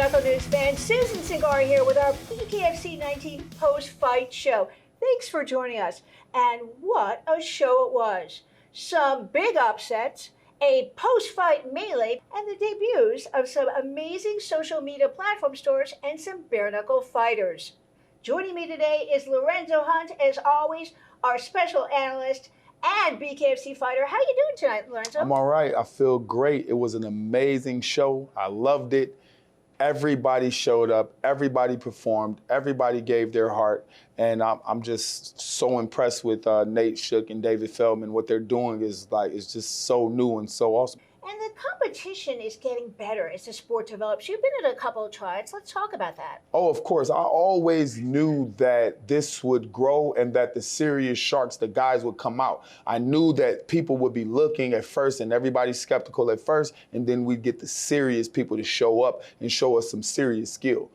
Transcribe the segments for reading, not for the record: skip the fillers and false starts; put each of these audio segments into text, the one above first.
Knuckle News fans. Susan Cingari here with our BKFC 19 post-fight show. Thanks for joining us. And what a show it was. Some big upsets, a post-fight melee, and the debuts of some amazing social media platform stars and some bare-knuckle fighters. Joining me today is Lorenzo Hunt, as always, our special analyst and BKFC fighter. How you doing tonight, Lorenzo? I'm all right. I feel great. It was an amazing show. I loved it. Everybody showed up. Everybody performed. Everybody gave their heart. And I'm just so impressed with Nate Shook and David Feldman. What they're doing is it's just so new and so awesome. And the competition is getting better as the sport develops. You've been at a couple of tries. Let's talk about that. Oh, of course. I always knew that this would grow and that the serious sharks, the guys, would come out. I knew that people would be looking at first and everybody's skeptical at first, and then we'd get the serious people to show up and show us some serious skill.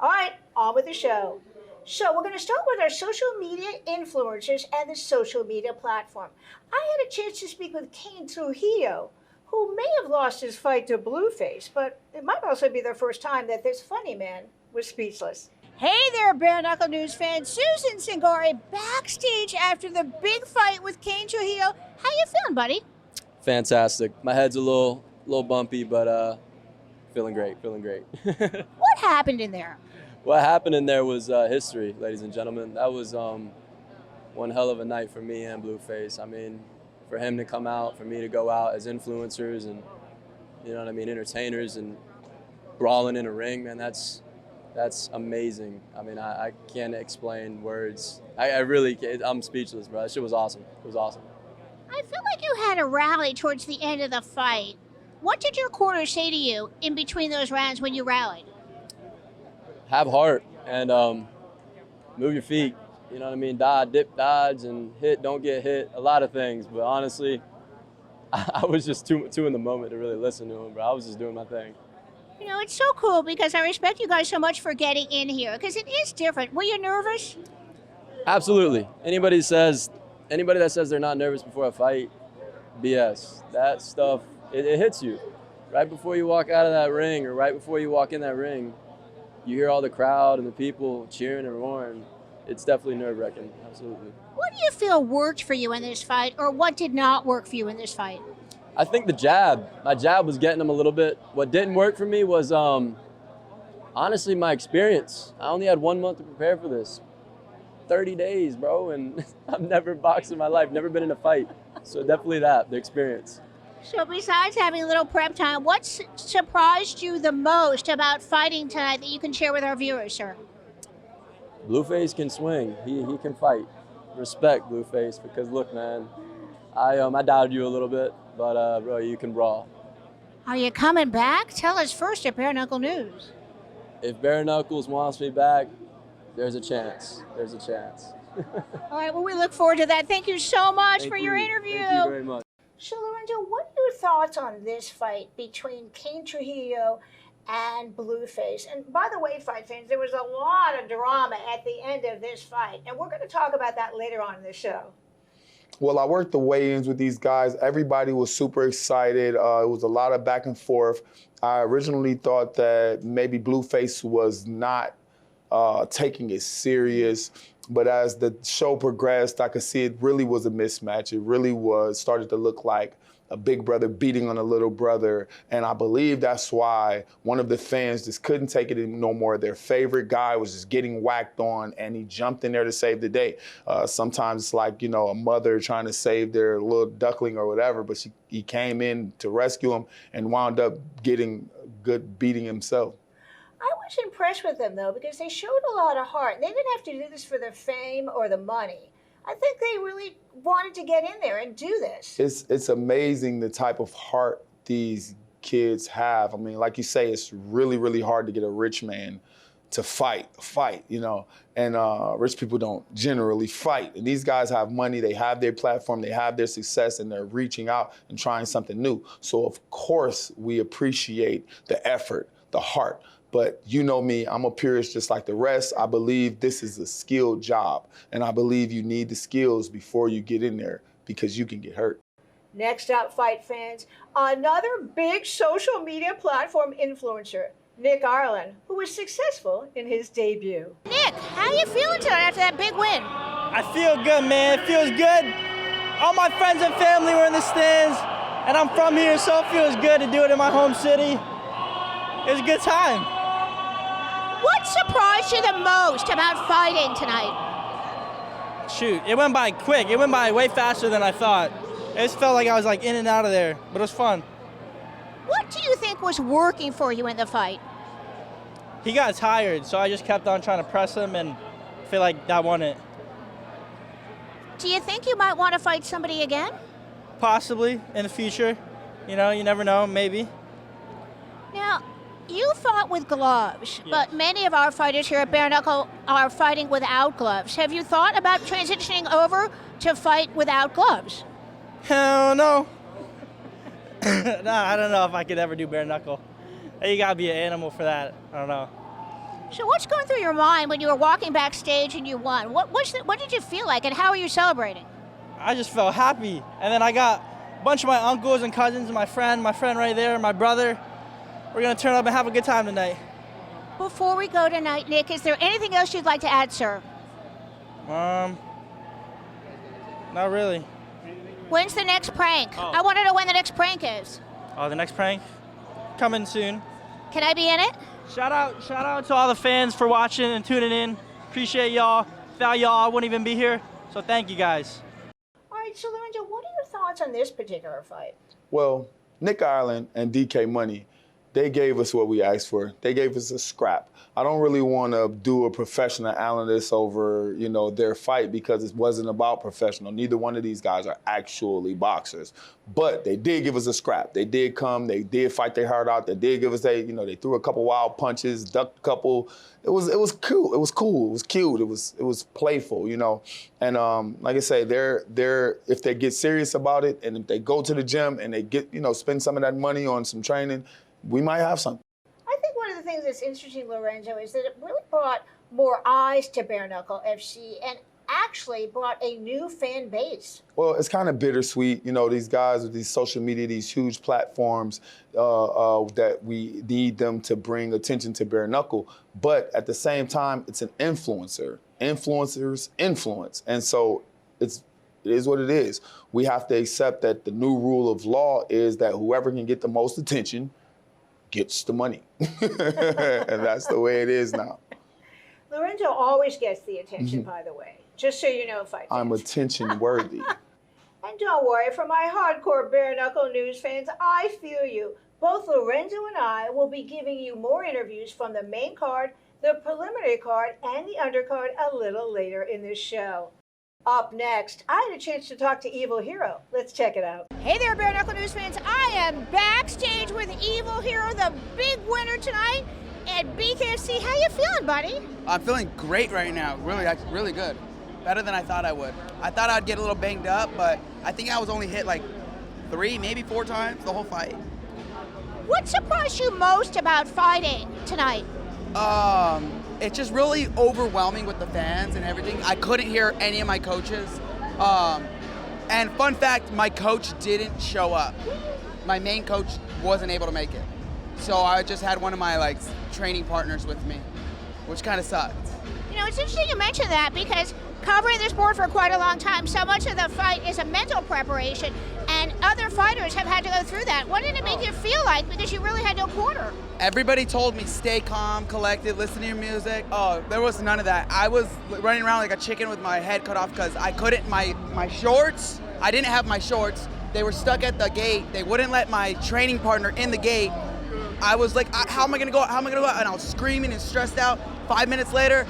All right, on with the show. So we're going to start with our social media influencers and the social media platform. I had a chance to speak with Cain Trujillo, who may have lost his fight to BLUEFACE, but it might also be the first time that this funny man was speechless. Hey there, Bare Knuckle News fans. Susan Cingari backstage after the big fight with Cain Trujillo. How you feeling, buddy? Fantastic. My head's a little bumpy, but feeling great, feeling great. What happened in there? What happened in there was history, ladies and gentlemen. That was one hell of a night for me and BLUEFACE. I mean, for him to come out, for me to go out as influencers and, you know what I mean, entertainers and brawling in a ring, man, that's amazing. I mean, I can't explain words. I'm speechless, bro. That shit was awesome. It was awesome. I feel like you had a rally towards the end of the fight. What did your corner say to you in between those rounds when you rallied? Have heart and move your feet. You know what I mean? Dip, dodge, and hit, don't get hit. A lot of things, but honestly, I was just too in the moment to really listen to him, bro. I was just doing my thing. You know, it's so cool because I respect you guys so much for getting in here because it is different. Were you nervous? Absolutely. Anybody that says they're not nervous before a fight, BS. That stuff, it hits you. Right before you walk out of that ring or right before you walk in that ring, you hear all the crowd and the people cheering and roaring. It's definitely nerve-wracking, absolutely. What do you feel worked for you in this fight, or what did not work for you in this fight? I think the jab. My jab was getting him a little bit. What didn't work for me was, honestly, my experience. I only had 1 month to prepare for this. 30 days, bro, and I've never boxed in my life, never been in a fight. So definitely the experience. So besides having a little prep time, what surprised you the most about fighting tonight that you can share with our viewers, sir? BLUEFACE can swing. He can fight. Respect BLUEFACE because look, man, I doubted you a little bit, but bro, you can brawl. Are you coming back? Tell us first at Bare Knuckle News. If Bare Knuckles wants me back, there's a chance. There's a chance. All right, well, we look forward to that. Thank you so much for your interview. Thank you very much. So, Lorenzo, what are your thoughts on this fight between Cain Trujillo and BLUEFACE? And by the way, fight fans, there was a lot of drama at the end of this fight, and we're going to talk about that later on in the show. Well, I worked the weigh-ins with these guys. Everybody was super excited. It was a lot of back and forth. I originally thought that maybe BLUEFACE was not taking it serious. But as the show progressed, I could see it really was a mismatch. It really started to look like a big brother beating on a little brother. And I believe that's why one of the fans just couldn't take it no more. Their favorite guy was just getting whacked on, and he jumped in there to save the day. Sometimes it's like, you know, a mother trying to save their little duckling or whatever, but he came in to rescue him and wound up getting a good beating himself. I was impressed with them, though, because they showed a lot of heart. They didn't have to do this for the fame or the money. I think they really wanted to get in there and do this. It's amazing the type of heart these kids have. I mean, like you say, it's really, really hard to get a rich man to fight, you know, and rich people don't generally fight. And these guys have money, they have their platform, they have their success, and they're reaching out and trying something new. So, of course, we appreciate the effort, the heart. But you know me, I'm a purist just like the rest. I believe this is a skilled job, and I believe you need the skills before you get in there because you can get hurt. Next up, fight fans, another big social media platform influencer, Nick Ireland, who was successful in his debut. Nick, how you feeling tonight after that big win? I feel good, man. It feels good. All my friends and family were in the stands, and I'm from here, so it feels good to do it in my home city. It was a good time. What surprised you the most about fighting tonight? Shoot, it went by quick. It went by way faster than I thought. It just felt like I was like in and out of there, but it was fun. What do you think was working for you in the fight? He got tired, so I just kept on trying to press him, and I feel like that won it. Do you think you might want to fight somebody again? Possibly in the future. You know, you never know, maybe. Now, you fought with gloves, but many of our fighters here at Bare Knuckle are fighting without gloves. Have you thought about transitioning over to fight without gloves? Hell no. No, I don't know if I could ever do bare knuckle. You gotta be an animal for that. I don't know. So what's going through your mind when you were walking backstage and you won? What did you feel like, and how are you celebrating? I just felt happy. And then I got a bunch of my uncles and cousins and my friend right there, my brother. We're gonna turn up and have a good time tonight. Before we go tonight, Nick, is there anything else you'd like to add, sir? Not really. When's the next prank? I want to know when the next prank is. Oh, the next prank? Coming soon. Can I be in it? Shout out to all the fans for watching and tuning in. Appreciate y'all. Without y'all, I wouldn't even be here. So thank you guys. All right, so Lorenzo, what are your thoughts on this particular fight? Well, Nick Ireland and DK Money, they gave us what we asked for. They gave us a scrap. I don't really want to do a professional analysis over, their fight because it wasn't about professional. Neither one of these guys are actually boxers. But they did give us a scrap. They did come. They did fight their heart out. They did give us they threw a couple wild punches, ducked a couple. It was cool. It was cool. It was cute. It was playful, And like I say, they're if they get serious about it and if they go to the gym and they get spend some of that money on some training, we might have something. I think one of the things that's interesting, Lorenzo, is that it really brought more eyes to Bare Knuckle FC and actually brought a new fan base. Well, it's kind of bittersweet, these guys with these social media, these huge platforms that we need them to bring attention to Bare Knuckle. But at the same time, it's an influencer. Influencers influence. And so it is what it is. We have to accept that the new rule of law is that whoever can get the most attention gets the money. And that's the way it is now. Lorenzo always gets the attention, by the way, just so you know, fight fans. I'm attention worthy. And don't worry, for my hardcore Bare Knuckle news fans, I feel you. Both Lorenzo and I will be giving you more interviews from the main card, the preliminary card, and the undercard a little later in this show. Up next, I had a chance to talk to Evil Hero. Let's check it out. Hey there, Bare Knuckle News fans. I am backstage with Evil Hero, the big winner tonight at BKFC. How you feeling, buddy? I'm feeling great right now. Really good. Better than I thought I would. I thought I'd get a little banged up, but I think I was only hit like 3, maybe 4 times the whole fight. What surprised you most about fighting tonight? It's just really overwhelming with the fans and everything. I couldn't hear any of my coaches. And fun fact, my coach didn't show up. My main coach wasn't able to make it. So I just had one of my training partners with me, which kind of sucked. It's interesting you mention that because covering this sport for quite a long time, so much of the fight is a mental preparation, and other fighters have had to go through that. What did it make you feel like because you really had no corner? Everybody told me stay calm, collected, listen to your music. Oh, there was none of that. I was running around like a chicken with my head cut off because I couldn't, my shorts, I didn't have my shorts. They were stuck at the gate. They wouldn't let my training partner in the gate. I was like, how am I gonna go out? How am I gonna go out? And I was screaming and stressed out. 5 minutes later,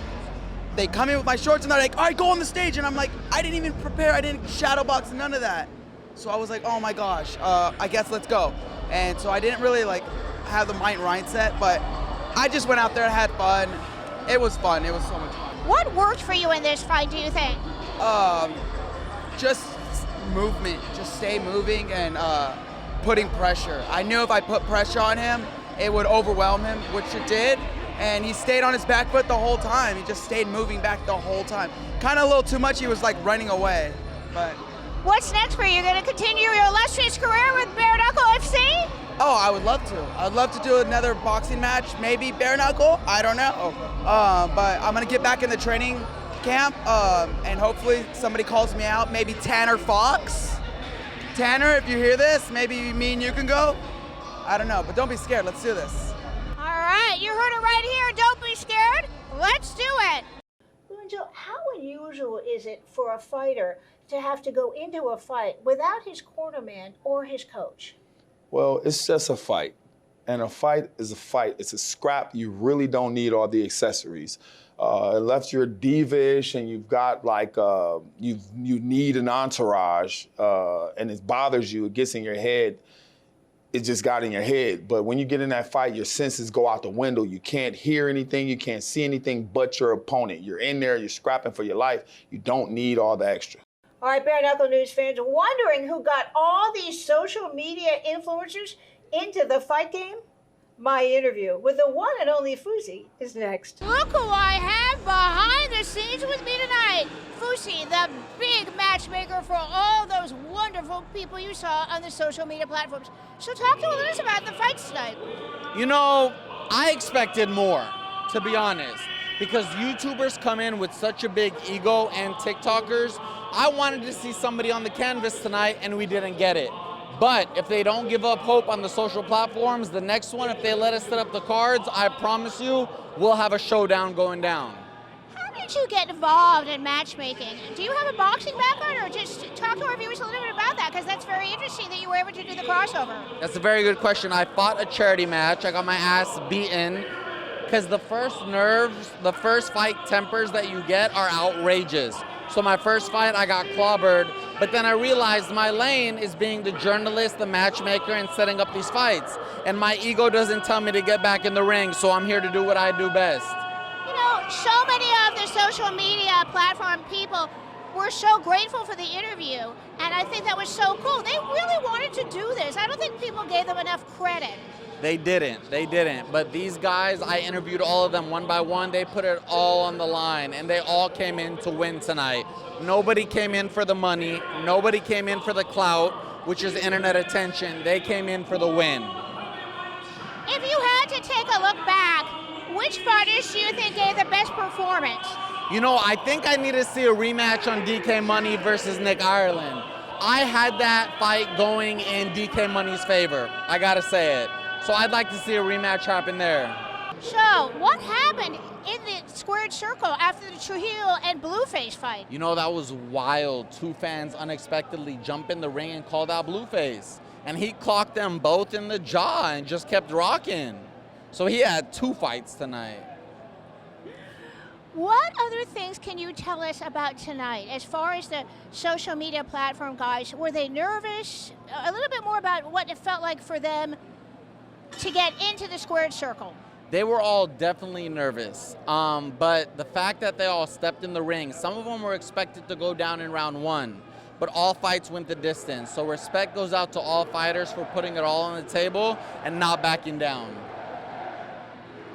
they come in with my shorts and they're like, all right, go on the stage. And I'm like, I didn't even prepare. I didn't shadow box, none of that. So I was like, oh my gosh, I guess let's go. And so I didn't really have the mindset, but I just went out there and had fun. It was fun. It was so much fun. What worked for you in this fight, do you think? Just movement, just stay moving and putting pressure. I knew if I put pressure on him, it would overwhelm him, which it did. And he stayed on his back foot the whole time. He just stayed moving back the whole time. Kind of a little too much. He was running away, but. What's next for you? You're going to continue your illustrious career with Bare Knuckle FC? Oh, I would love to. I'd love to do another boxing match, maybe bare knuckle. I don't know. But I'm gonna get back in the training camp, and hopefully somebody calls me out. Maybe Tanner Fox. Tanner, if you hear this, maybe me and you can go. I don't know, but don't be scared. Let's do this. All right, you heard it right here. Don't be scared. Let's do it. Lorenzo, how unusual is it for a fighter to have to go into a fight without his cornerman or his coach? Well, it's just a fight. And a fight is a fight. It's a scrap. You really don't need all the accessories. Unless you're divish and you've got like, you need an entourage and it bothers you, it gets in your head, it just got in your head. But when you get in that fight, your senses go out the window. You can't hear anything, you can't see anything but your opponent. You're in there, you're scrapping for your life. You don't need all the extra. All right, Bare Knuckle News fans, wondering who got all these social media influencers into the fight game? My interview with the one and only Fuzi is next. Look who I have behind the scenes with me tonight. Fuzi, the big matchmaker for all those wonderful people you saw on the social media platforms. So talk to us about the fights tonight. You know, I expected more, to be honest, because YouTubers come in with such a big ego and TikTokers. I wanted to see somebody on the canvas tonight, and we didn't get it. But if they don't give up hope on the social platforms, the next one, if they let us set up the cards, I promise you, we'll have a showdown going down. How did you get involved in matchmaking? Do you have a boxing background, or just talk to our viewers a little bit about that, because that's very interesting that you were able to do the crossover. That's a very good question. I fought a charity match. I got my ass beaten because the first nerves, the first fight tempers that you get are outrageous. So my first fight, I got clobbered, but then I realized my lane is being the journalist, the matchmaker, and setting up these fights. And my ego doesn't tell me to get back in the ring, so I'm here to do what I do best. You know, so many of the social media platform people were so grateful for the interview, and I think that was so cool. They really wanted to do this. I don't think people gave them enough credit. They didn't. But these guys, I interviewed all of them one by one. They put it all on the line, and they all came in to win tonight. Nobody came in for the money. Nobody came in for the clout, which is internet attention. They came in for the win. If you had to take a look back, which fighters do you think gave the best performance? You know, I think I need to see a rematch on DK Money versus Nick Ireland. I had that fight going in DK Money's favor. I gotta say it. So I'd like to see a rematch happen there. So, what happened in the squared circle after the Trujillo and BLUEFACE fight? You know, that was wild. Two fans unexpectedly jumped in the ring and called out BLUEFACE. And he clocked them both in the jaw and just kept rocking. So he had two fights tonight. What other things can you tell us about tonight as far as the social media platform guys? Were they nervous? A little bit more about what it felt like for them to get into the squared circle. They were all definitely nervous, but the fact that they all stepped in the ring, some of them were expected to go down in round one, but all fights went the distance. So respect goes out to all fighters for putting it all on the table and not backing down.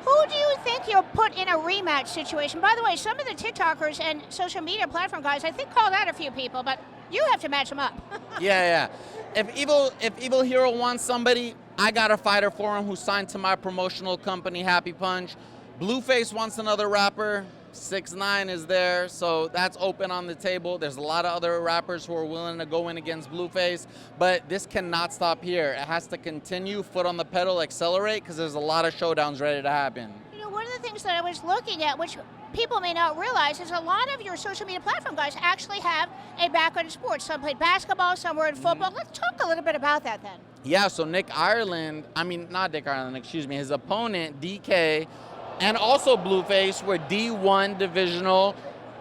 Who do you think you'll put in a rematch situation? By the way, some of the TikTokers and social media platform guys, I think, called out a few people, but you have to match them up. Yeah. If Evil Hero wants somebody, I got a fighter for him who signed to my promotional company, Happy Punch. BLUEFACE wants another rapper. 6ix9ine is there, so that's open on the table. There's a lot of other rappers who are willing to go in against BLUEFACE, but this cannot stop here. It has to continue, foot on the pedal, accelerate, because there's a lot of showdowns ready to happen. You know, one of the things that I was looking at, which people may not realize, is a lot of your social media platform guys actually have a background in sports. Some played basketball, some were in football. Let's talk a little bit about that then. Yeah, so not Nick Ireland, his opponent, DK, and also BLUEFACE were D1 divisional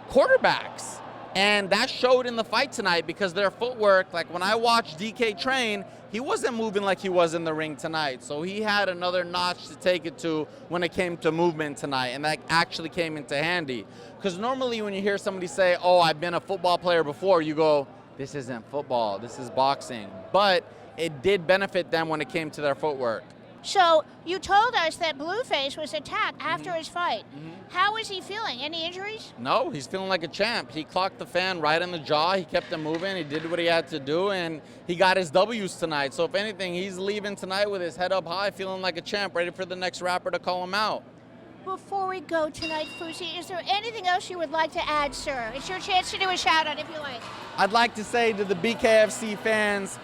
quarterbacks. And that showed in the fight tonight because their footwork, like when I watched DK train, he wasn't moving like he was in the ring tonight. So he had another notch to take it to when it came to movement tonight, and that actually came into handy. Because normally when you hear somebody say, oh, I've been a football player before, you go, this isn't football, this is boxing. But it did benefit them when it came to their footwork. So you told us that Blueface was attacked after his fight. How is he feeling? Any injuries? No, he's feeling like a champ. He clocked the fan right in the jaw. He kept him moving. He did what he had to do, and he got his W's tonight. So if anything, he's leaving tonight with his head up high, feeling like a champ, ready for the next rapper to call him out. Before we go tonight, Fusi, is there anything else you would like to add, sir? It's your chance to do a shout-out if you like. I'd like to say to the BKFC fans,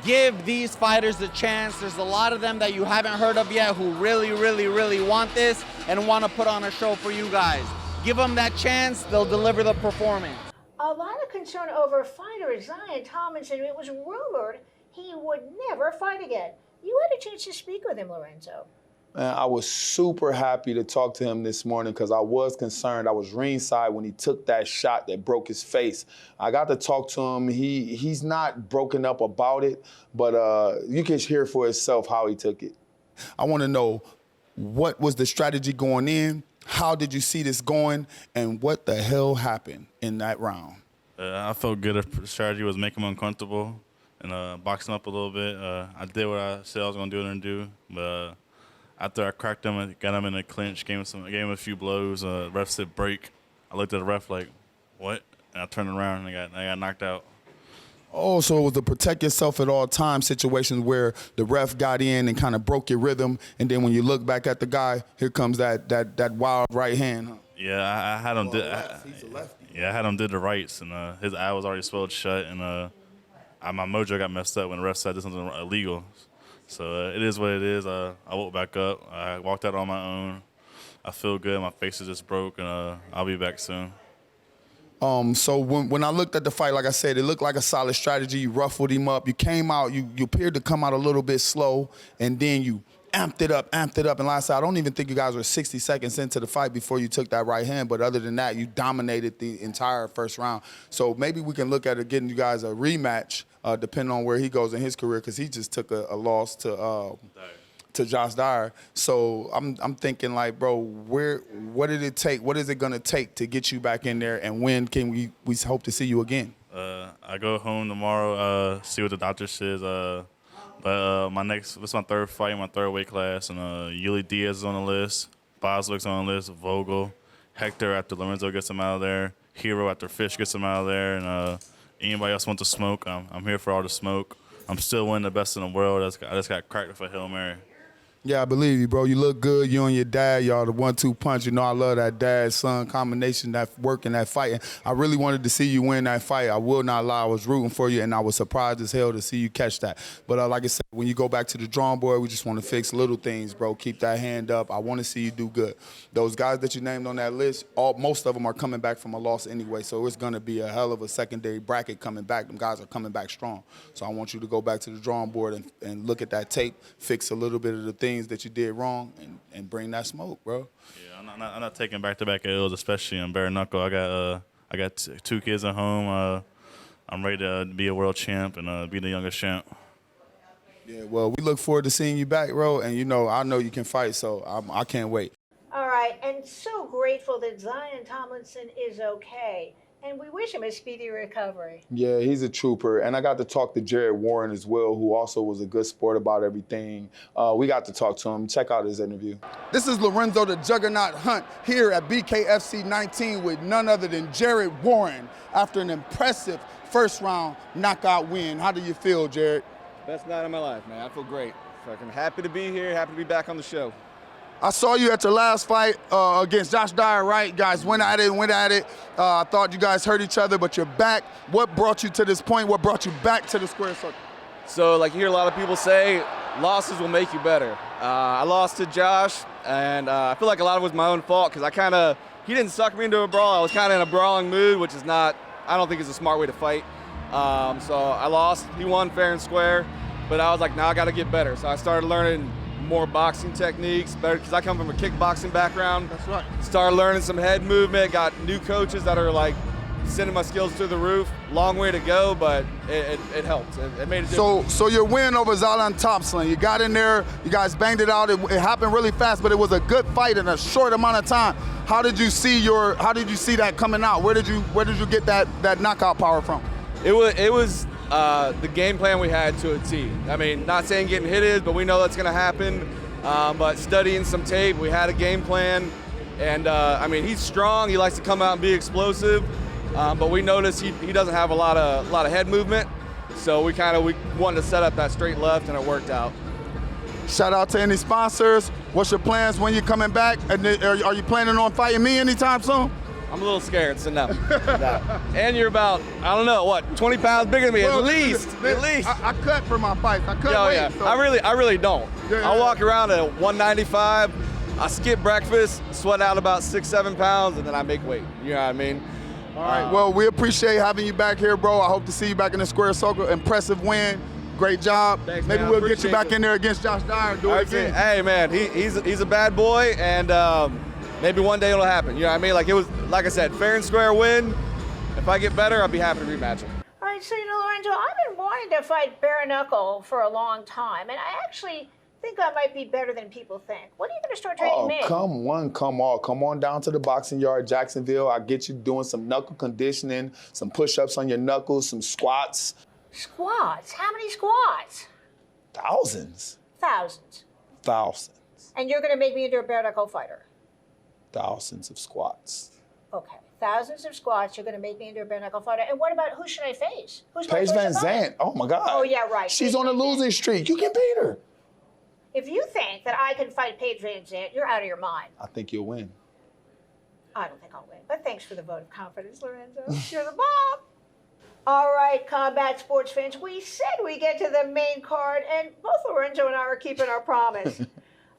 give these fighters a chance. There's a lot of them that you haven't heard of yet who really, really, really want this and want to put on a show for you guys. Give them that chance, they'll deliver the performance. A lot of concern over fighter Zion Tomlinson. It was rumored he would never fight again. You had a chance to speak with him, Lorenzo. Man, I was super happy to talk to him this morning because I was concerned. I was ringside when he took that shot that broke his face. I got to talk to him. He's not broken up about it, but you can hear for himself how he took it. I want to know, what was the strategy going in? How did you see this going? And what the hell happened in that round? I felt good. The strategy was make him uncomfortable and box him up a little bit. I did what I said I was going to do and do, but after I cracked him and got him in a clinch, gave him a few blows, ref said break. I looked at the ref like, what? And I turned around and I got knocked out. Oh, so it was a protect yourself at all times situation where the ref got in and kind of broke your rhythm, and then when you look back at the guy, here comes that wild right hand. Huh? Yeah, I had him. He's a lefty. Yeah, I had him did the rights, and his eye was already swelled shut, and my mojo got messed up when the ref said this was illegal. So it is what it is. I woke back up. I walked out on my own. I feel good. My face is just broke, and I'll be back soon. So when I looked at the fight, like I said, it looked like a solid strategy. You ruffled him up. You came out. You appeared to come out a little bit slow, and then you amped it up. And like I said, I don't even think you guys were 60 seconds into the fight before you took that right hand. But other than that, you dominated the entire first round. So maybe we can look at it, getting you guys a rematch, depending on where he goes in his career, because he just took a loss to Josh Dyer. So I'm thinking, like, bro, what did it take? What is it gonna take to get you back in there, and when can we hope to see you again? I go home tomorrow, see what the doctor says. But this is my third fight, my third weight class, and Yuli Diaz is on the list, Boswick's on the list, Vogel, Hector after Lorenzo gets him out of there, Hero after Fish gets him out of there, and anybody else want to smoke, I'm here for all the smoke. I'm still one of the best in the world. I just got cracked with a Hail Mary. Yeah, I believe you, bro. You look good. You and your dad, y'all the 1-2 punch. You know I love that dad-son combination, that work and that fighting. I really wanted to see you win that fight. I will not lie. I was rooting for you, and I was surprised as hell to see you catch that. But like I said, when you go back to the drawing board, we just want to fix little things, bro. Keep that hand up. I want to see you do good. Those guys that you named on that list, most of them are coming back from a loss anyway, so it's going to be a hell of a secondary bracket coming back. Them guys are coming back strong. So I want you to go back to the drawing board and look at that tape, fix a little bit of the things that you did wrong, and bring that smoke, bro. Yeah, I'm not taking back-to-back L's, especially in bare knuckle. I got two kids at home. I'm ready to be a world champ and be the youngest champ. Yeah, well, we look forward to seeing you back, bro. And I know you can fight, so I can't wait. All right, and so grateful that Zion Tomlinson is okay. And we wish him a speedy recovery. Yeah, he's a trooper. And I got to talk to Jared Warren as well, who also was a good sport about everything. We got to talk to him. Check out his interview. This is Lorenzo the Juggernaut Hunt here at BKFC 19 with none other than Jared Warren after an impressive first round knockout win. How do you feel, Jared? Best night of my life, man. I feel great. Fucking happy to be here, happy to be back on the show. I saw you at your last fight against Josh Dyer, right? You guys went at it. I thought you guys hurt each other, but you're back. What brought you to this point? What brought you back to the square circle? So, like you hear a lot of people say, losses will make you better. I lost to Josh, and I feel like a lot of it was my own fault because he didn't suck me into a brawl. I was kind of in a brawling mood, which is I don't think is a smart way to fight. So I lost. He won fair and square, but I was like, now I got to get better. So I started learning more boxing techniques, better, because I come from a kickboxing background. That's right. Started learning some head movement, got new coaches that are like sending my skills through the roof. Long way to go, but it helped. It made a difference. So your win over Zion Thompson, you got in there, you guys banged it out. It happened really fast, but it was a good fight in a short amount of time. How did you see that coming out? Where did you get that knockout power from? It was the game plan we had to a T. I mean, not saying getting hit is, but we know that's going to happen. but studying some tape, we had a game plan. And I mean, he's strong. He likes to come out and be explosive. But we noticed he doesn't have a lot of head movement. So we wanted to set up that straight left, and it worked out. Shout out to any sponsors. What's your plans when you're coming back? And are you planning on fighting me anytime soon? I'm a little scared, so no. And you're about, I don't know, what, 20 pounds bigger than me, Well, at least. I cut for my fights. I cut weight. Yeah. So. I really don't. Yeah. I walk around at 195. I skip breakfast, sweat out about 6-7 pounds, and then I make weight. You know what I mean? All right. Well, we appreciate having you back here, bro. I hope to see you back in the square circle. Impressive win. Great job. Thanks, Maybe man. we'll get you Appreciate back it. in there against Josh Dyer and do it again. Hey, man, he's a bad boy, and maybe one day it'll happen. You know what I mean? Like, it was, like I said, fair and square win. If I get better, I'll be happy to rematch him. All right, so, Lorenzo, I've been wanting to fight bare knuckle for a long time, and I actually think I might be better than people think. When are you going to start training me? Come one, come all. Come on down to the boxing yard, Jacksonville. I'll get you doing some knuckle conditioning, some push-ups on your knuckles, some squats. Squats? How many squats? Thousands. Thousands. Thousands. And you're going to make me into a bare knuckle fighter? Thousands of squats. Okay. Thousands of squats, you're going to make me into a bare knuckle fighter. And what about who should I face? Who's my Paige first Van opponent? Zandt. Oh, my God. Oh, yeah, right. She's Paige on a Van Zandt. losing streak. You can beat her. If you think that I can fight Paige Van Zandt, you're out of your mind. I think you'll win. I don't think I'll win, but thanks for the vote of confidence, Lorenzo. You're the bomb. All right, combat sports fans, we said we get to the main card, and both Lorenzo and I are keeping our promise.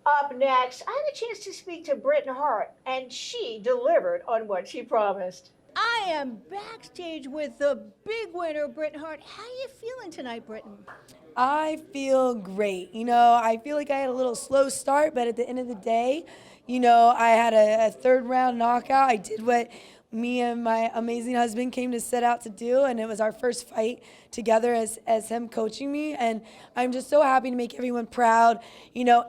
Up next, I had a chance to speak to Britton Hart, and she delivered on what she promised. I am backstage with the big winner, Britton Hart. How are you feeling tonight, Britton? I feel great. I feel like I had a little slow start, but at the end of the day, I had a third round knockout. I did what me and my amazing husband came to set out to do, and it was our first fight together as him coaching me, and I'm just so happy to make everyone proud,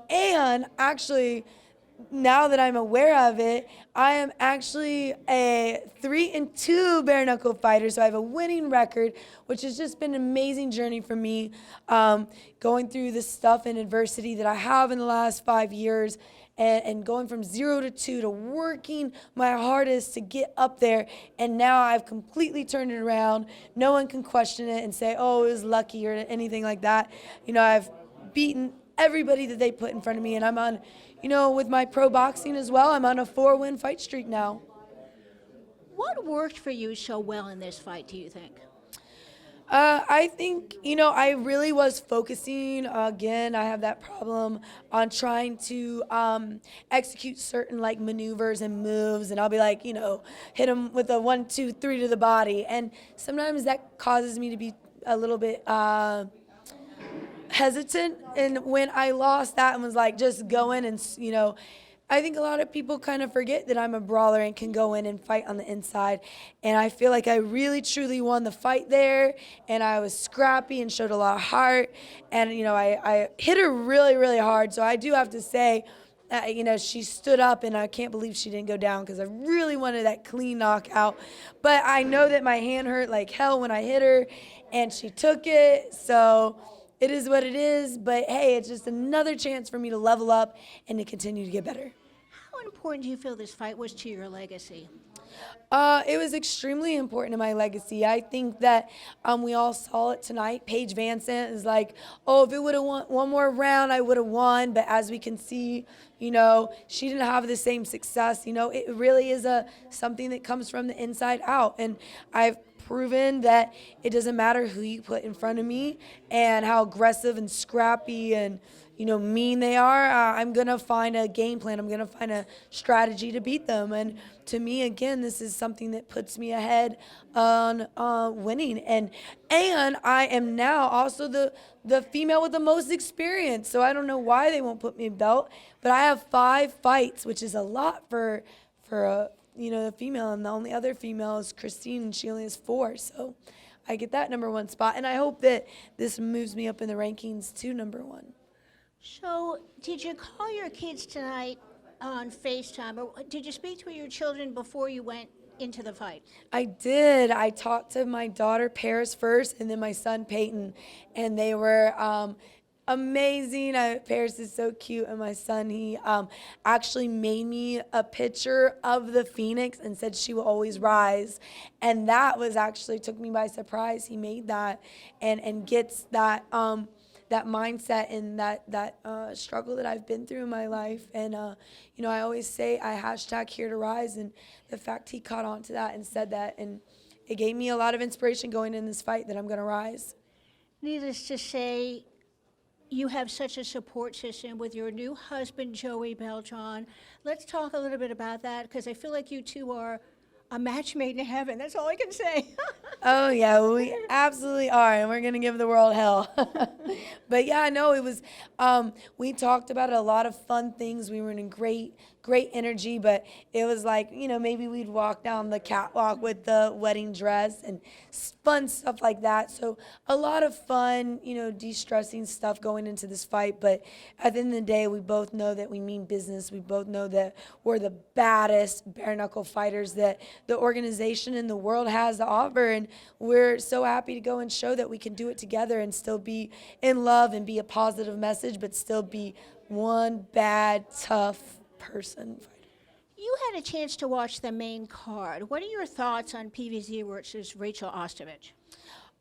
and actually, now that I'm aware of it, I am actually a 3-2 bare knuckle fighter, so I have a winning record, which has just been an amazing journey for me, going through the stuff and adversity that I have in the last 5 years, and going from 0 to 2 to working my hardest to get up there, and now I've completely turned it around. No one can question it and say, oh, it was lucky or anything like that. I've beaten everybody that they put in front of me, and I'm on, with my pro boxing as well, I'm on a 4-win fight streak now. What worked for you so well in this fight, do you think? I think, I really was focusing, again, I have that problem on trying to execute certain maneuvers and moves, and I'll be hit him with a 1, 2, 3 to the body. And sometimes that causes me to be a little bit hesitant. And when I lost that and was just going and, I think a lot of people kind of forget that I'm a brawler and can go in and fight on the inside. And I feel like I really, truly won the fight there. And I was scrappy and showed a lot of heart. And, I hit her really, really hard. So I do have to say, she stood up, and I can't believe she didn't go down because I really wanted that clean knockout. But I know that my hand hurt like hell when I hit her, and she took it. So it is what it is. But, hey, it's just another chance for me to level up and to continue to get better. How important do you feel this fight was to your legacy? It was extremely important to my legacy. I think that we all saw it tonight. Paige Van Zandt is if it would have won one more round, I would have won. But as we can see, she didn't have the same success. It really is something that comes from the inside out. And I've proven that it doesn't matter who you put in front of me and how aggressive and scrappy and mean they are. I'm going to find a game plan. I'm going to find a strategy to beat them. And to me, again, this is something that puts me ahead on winning. And I am now also the female with the most experience. So I don't know why they won't put me in belt. But I have 5 fights, which is a lot for the female. And the only other female is Christine, and she only has 4. So I get that #1 spot. And I hope that this moves me up in the rankings to #1. So, did you call your kids tonight on FaceTime, or did you speak to your children before you went into the fight? I did. I talked to my daughter Paris first, and then my son Peyton, and they were amazing. Paris is so cute, and my son, he actually made me a picture of the Phoenix and said she will always rise, and that was actually took me by surprise. He made that and gets that that mindset and that struggle that I've been through in my life. And you know, I always say I hashtag here to rise, and the fact he caught on to that and said that, and it gave me a lot of inspiration going in this fight that I'm going to rise. Needless to say, you have such a support system with your new husband, Joey Beltran. Let's talk a little bit about that, because I feel like you two are a match made in heaven. That's all I can say. Oh, yeah, we absolutely are, and we're going to give the world hell. But, yeah, no, it was, we talked about a lot of fun things. We were in great energy, but it was like, you know, maybe we'd walk down the catwalk with the wedding dress and fun stuff like that. So a lot of fun, you know, de-stressing stuff going into this fight. But at the end of the day, we both know that we mean business. We both know that we're the baddest bare knuckle fighters that the organization in the world has to offer. And we're so happy to go and show that we can do it together and still be in love and be a positive message, but still be one bad, tough person. You had a chance to watch the main card. What are your thoughts on PVZ versus Rachel Ostovich?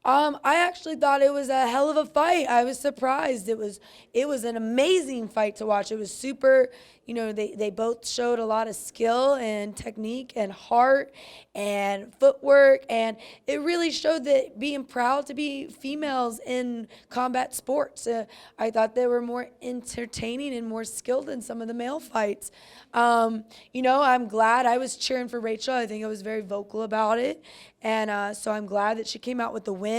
I actually thought it was a hell of a fight. I was surprised. It was an amazing fight to watch. It was super, you know, they both showed a lot of skill and technique and heart and footwork, and it really showed that being proud to be females in combat sports. I thought they were more entertaining and more skilled than some of the male fights. You know, I'm glad. I was cheering for Rachel. I think I was very vocal about it, and so I'm glad that she came out with the win.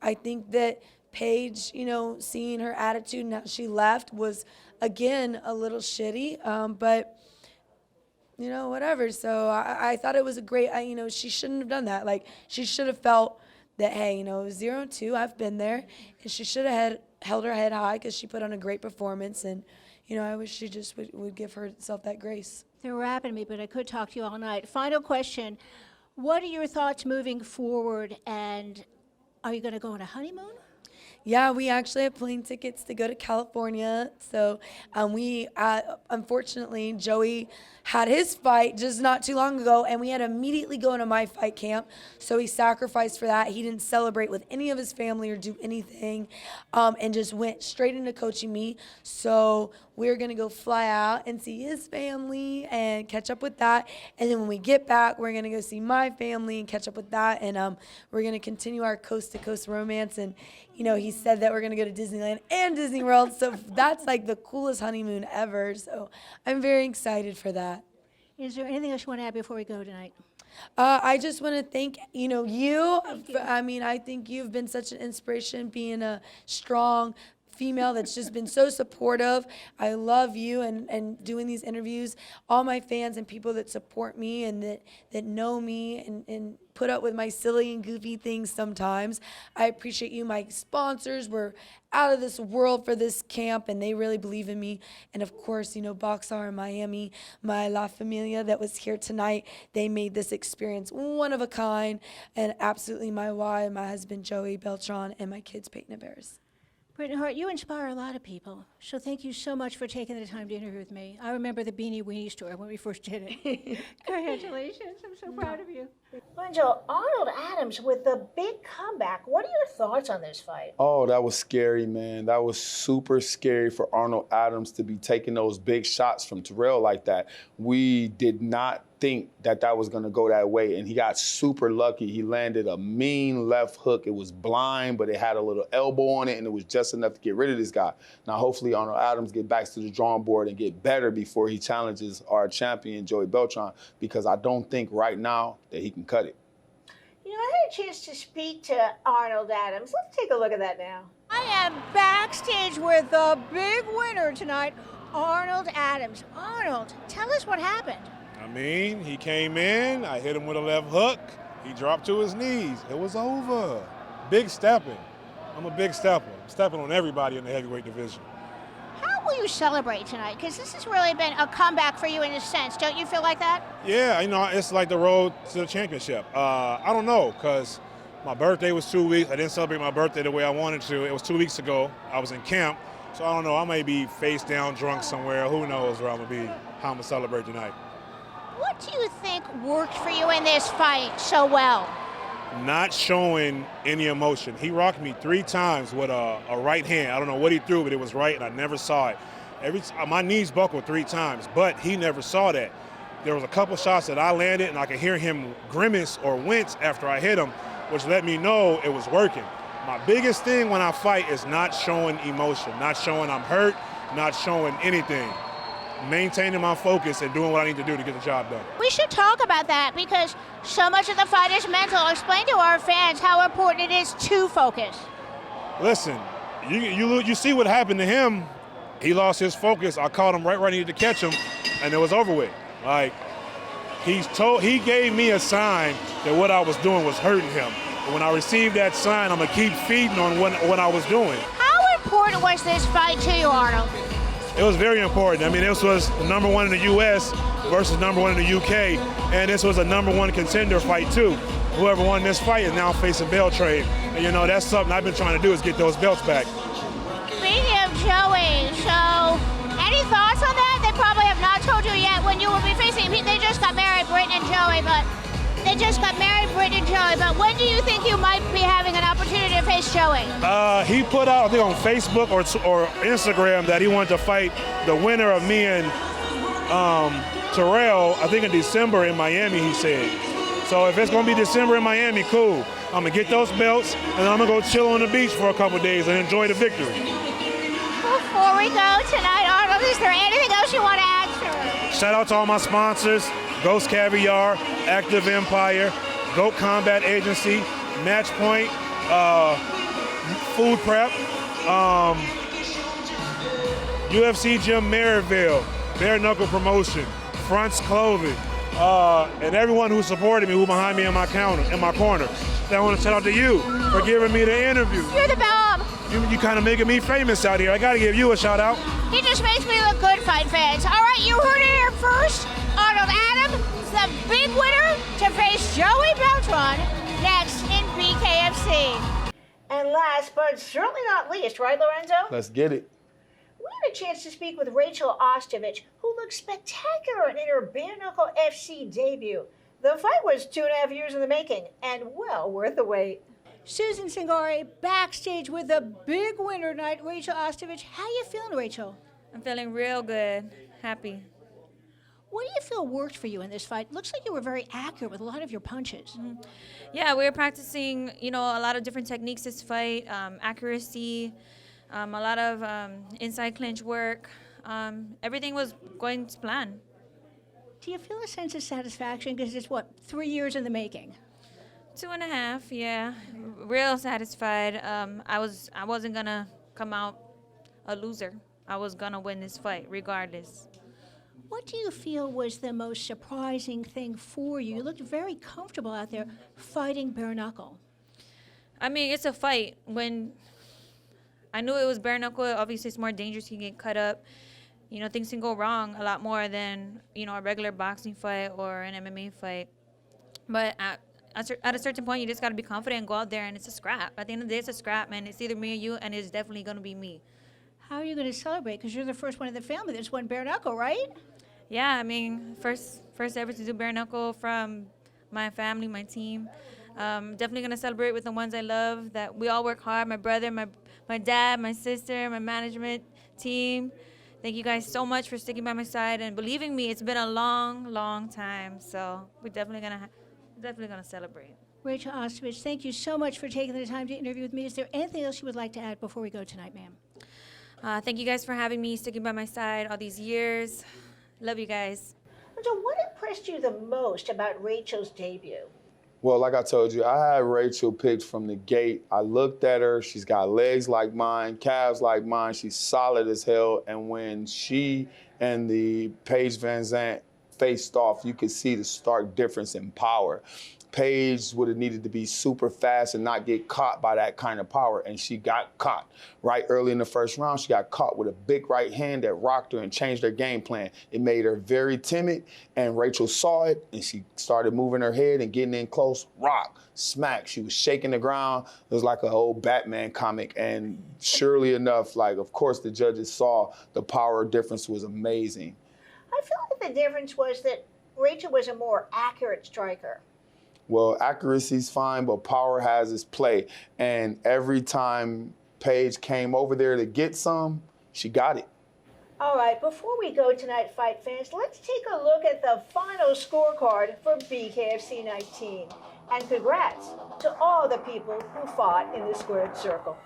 I think that Paige, you know, seeing her attitude and how she left was, again, a little shitty, but, you know, whatever. So I thought it was a great, you know, she shouldn't have done that. Like, she should have felt that, hey, you know, it was 0-2, I've been there, and she should have held her head high because she put on a great performance, and, you know, I wish she just would give herself that grace. They're wrapping me, but I could talk to you all night. Final question. What are your thoughts moving forward, and are you going to go on a honeymoon? Yeah, we actually have plane tickets to go to California. So we, unfortunately, Joey had his fight just not too long ago, and we had to immediately go into my fight camp. So he sacrificed for that. He didn't celebrate with any of his family or do anything, and just went straight into coaching me. So we're going to go fly out and see his family and catch up with that. And then when we get back, we're going to go see my family and catch up with that. And we're going to continue our coast-to-coast romance. And, you know, he said that we're going to go to Disneyland and Disney World. So that's like the coolest honeymoon ever. So I'm very excited for that. Is there anything else you want to add before we go tonight? I just want to thank, you know, you. I mean, I think you've been such an inspiration, being a strong female that's just been so supportive. I love you and doing these interviews. All my fans and people that support me and that know me and put up with my silly and goofy things sometimes. I appreciate you. My sponsors were out of this world for this camp, and they really believe in me. And of course, you know, Boxar in Miami, my La Familia that was here tonight, they made this experience one of a kind, and absolutely my wife, my husband Joey Beltran, and my kids Peyton and Barris. Brittany Hart, you inspire a lot of people, so thank you so much for taking the time to interview with me. I remember the Beanie Weenie story when we first did it. Congratulations, I'm so proud of you. Lorenzo, Arnold Adams with the big comeback. What are your thoughts on this fight? Oh, that was scary, man. That was super scary for Arnold Adams to be taking those big shots from Terrell like that. We did not think that was going to go that way, and he got super lucky. He landed a mean left hook. It was blind, but it had a little elbow on it, and it was just enough to get rid of this guy. Now, hopefully, Arnold Adams get back to the drawing board and get better before he challenges our champion, Joey Beltran, because I don't think right now that he can cut it. You know, I had a chance to speak to Arnold Adams. Let's take a look at that now. I am backstage with the big winner tonight, Arnold Adams. Arnold, tell us what happened. I mean, he came in, I hit him with a left hook, he dropped to his knees. It was over. Big stepping. I'm a big stepper. I'm stepping on everybody in the heavyweight division. How will you celebrate tonight? Because this has really been a comeback for you in a sense. Don't you feel like that? Yeah, you know, it's like the road to the championship. I don't know, because my birthday was 2 weeks. I didn't celebrate my birthday the way I wanted to. It was 2 weeks ago. I was in camp. So I don't know, I may be face down drunk somewhere. Who knows where I'm gonna be, how I'm gonna celebrate tonight. What do you think worked for you in this fight so well? Not showing any emotion. He rocked me 3 times with a right hand. I don't know what he threw, but it was right and I never saw it. My knees buckled 3 times, but he never saw that. There was a couple shots that I landed and I could hear him grimace or wince after I hit him, which let me know it was working. My biggest thing when I fight is not showing emotion, not showing I'm hurt, not showing anything. Maintaining my focus and doing what I need to do to get the job done. We should talk about that because so much of the fight is mental. Explain to our fans how important it is to focus. Listen, you see what happened to him. He lost his focus. I caught him right where I needed to catch him, and it was over with. Like, he gave me a sign that what I was doing was hurting him. But when I received that sign, I'm gonna keep feeding on what I was doing. How important was this fight to you, Arnold? It was very important. I mean, this was number 1 in the U.S. versus number 1 in the U.K., and this was a number 1 contender fight too. Whoever won this fight is now facing belt trade. And you know, that's something I've been trying to do is get those belts back. Speaking of Joey, so any thoughts on that? They probably have not told you yet when you will be facing him. They just got married, Britt and Joey, but when do you think you might be having an opportunity to face Joey? He put out, I think on Facebook or Instagram, that he wanted to fight the winner of me and Terrell, I think in December in Miami, he said. So if it's gonna be December in Miami, cool. I'm gonna get those belts and I'm gonna go chill on the beach for a couple days and enjoy the victory. Before we go tonight, Arnold, is there anything else you want to add, sir? Shout out to all my sponsors, Ghost Caviar, Active Empire, Goat Combat Agency, Match Point, Food Prep, UFC Gym Maryville, Bare Knuckle Promotion, Fronts Clothing, and everyone who supported me, who behind me in my corner. I want to shout out to you for giving me the interview. You're the bomb. You kind of making me famous out here. I got to give you a shout out. He just makes me look good, fight fans. All right, you heard it here first. Arnold Adams is the big winner to face Joey Beltran next in BKFC. And last but certainly not least, right, Lorenzo? Let's get it. We had a chance to speak with Rachel Ostovich, who looked spectacular in her bare knuckle FC debut. The fight was 2.5 years in the making, and well worth the wait. Susan Cingari backstage with a big winner tonight, Rachel Ostovich. How you feeling, Rachel? I'm feeling real good, happy. What do you feel worked for you in this fight? Looks like you were very accurate with a lot of your punches. Yeah, we were practicing, a lot of different techniques this fight, accuracy, a lot of inside clinch work. Everything was going to plan. Do you feel a sense of satisfaction? Because it's, 3 years in the making? 2.5, yeah. Real satisfied. I wasn't going to come out a loser. I was going to win this fight regardless. What do you feel was the most surprising thing for you? You looked very comfortable out there fighting bare knuckle. I mean, it's a fight. When I knew it was bare knuckle, obviously it's more dangerous. You can get cut up. Things can go wrong a lot more than, a regular boxing fight or an MMA fight. But at a certain point, you just got to be confident and go out there, and it's a scrap. At the end of the day, it's a scrap, man. It's either me or you, and it's definitely going to be me. How are you going to celebrate? Because you're the first one in the family that's won bare knuckle, right? Yeah, I mean, first ever to do bare knuckle from my family, my team. Definitely going to celebrate with the ones I love, that we all work hard, my brother, my dad, my sister, my management team. Thank you guys so much for sticking by my side and believing me. It's been a long, long time, so we're definitely gonna celebrate. Rachel Ostovich, thank you so much for taking the time to interview with me. Is there anything else you would like to add before we go tonight, ma'am? Thank you guys for having me, sticking by my side all these years. Love you guys. So what impressed you the most about Rachel's debut? Well, like I told you, I had Rachel picked from the gate. I looked at her. She's got legs like mine, calves like mine. She's solid as hell. And when she and the Paige Van Zandt faced off, you could see the stark difference in power. Paige would have needed to be super fast and not get caught by that kind of power, and she got caught. Right early in the first round, she got caught with a big right hand that rocked her and changed her game plan. It made her very timid, and Rachel saw it, and she started moving her head and getting in close. Rock, smack. She was shaking the ground. It was like an old Batman comic, and surely enough, like, of course, the judges saw the power difference was amazing. I feel like the difference was that Rachel was a more accurate striker. Well, accuracy's fine, but power has its play. And every time Paige came over there to get some, she got it. All right, before we go tonight, fight fans, let's take a look at the final scorecard for BKFC 19. And congrats to all the people who fought in the squared circle.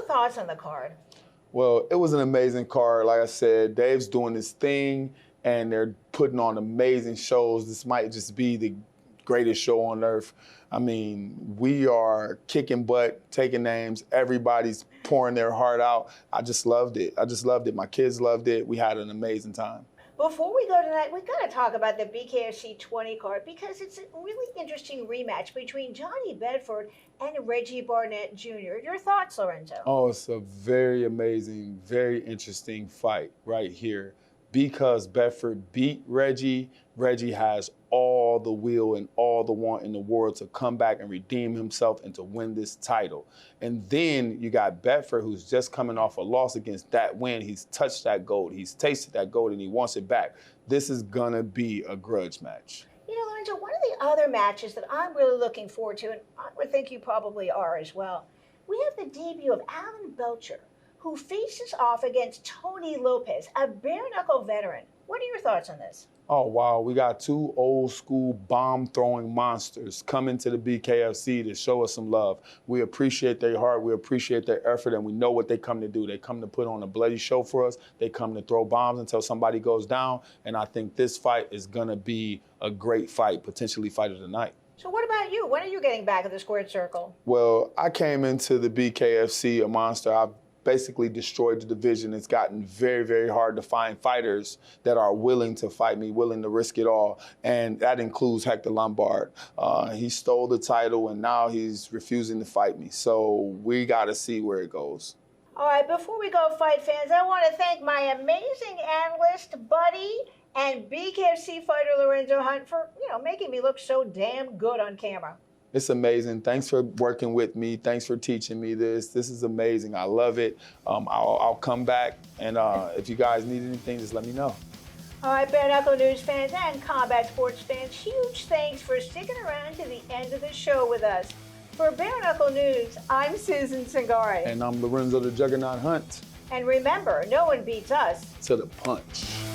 Thoughts on the card? Well, it was an amazing card. Like I said, Dave's doing his thing, and they're putting on amazing shows. This might just be the greatest show on earth. I mean, we are kicking butt, taking names. Everybody's pouring their heart out. I just loved it. I just loved it. My kids loved it. We had an amazing time. Before we go tonight, we've got to talk about the BKFC 20 card because it's a really interesting rematch between Johnny Bedford and Reggie Barnett Jr. Your thoughts, Lorenzo? Oh, it's a very amazing, very interesting fight right here. Because Bedford beat Reggie, Reggie has all the will and all the want in the world to come back and redeem himself and to win this title. And then you got Bedford, who's just coming off a loss against that win. He's touched that gold, he's tasted that gold, and he wants it back. This is gonna be a grudge match. You know, Lorenzo, one of the other matches that I'm really looking forward to, and I would think you probably are as well, we have the debut of Alan Belcher, who faces off against Tony Lopez, a bare-knuckle veteran. What are your thoughts on this? Oh, wow. We got two old-school bomb-throwing monsters coming to the BKFC to show us some love. We appreciate their heart. We appreciate their effort, and we know what they come to do. They come to put on a bloody show for us. They come to throw bombs until somebody goes down, and I think this fight is going to be a great fight, potentially fight of the night. So what about you? When are you getting back at the squared circle? Well, I came into the BKFC a monster. I've basically destroyed the division. It's gotten very, very hard to find fighters that are willing to fight me, willing to risk it all. And that includes Hector Lombard. He stole the title and now he's refusing to fight me. So we got to see where it goes. All right, before we go, fight fans, I want to thank my amazing analyst, buddy, and BKFC fighter Lorenzo Hunt for, making me look so damn good on camera. It's amazing. Thanks for working with me. Thanks for teaching me this. This is amazing. I love it. I'll come back, and if you guys need anything, just let me know. All right, Bare Knuckle News fans and combat sports fans, huge thanks for sticking around to the end of the show with us. For Bare Knuckle News, I'm Susan Cingari. And I'm Lorenzo the Juggernaut Hunt. And remember, no one beats us To the punch.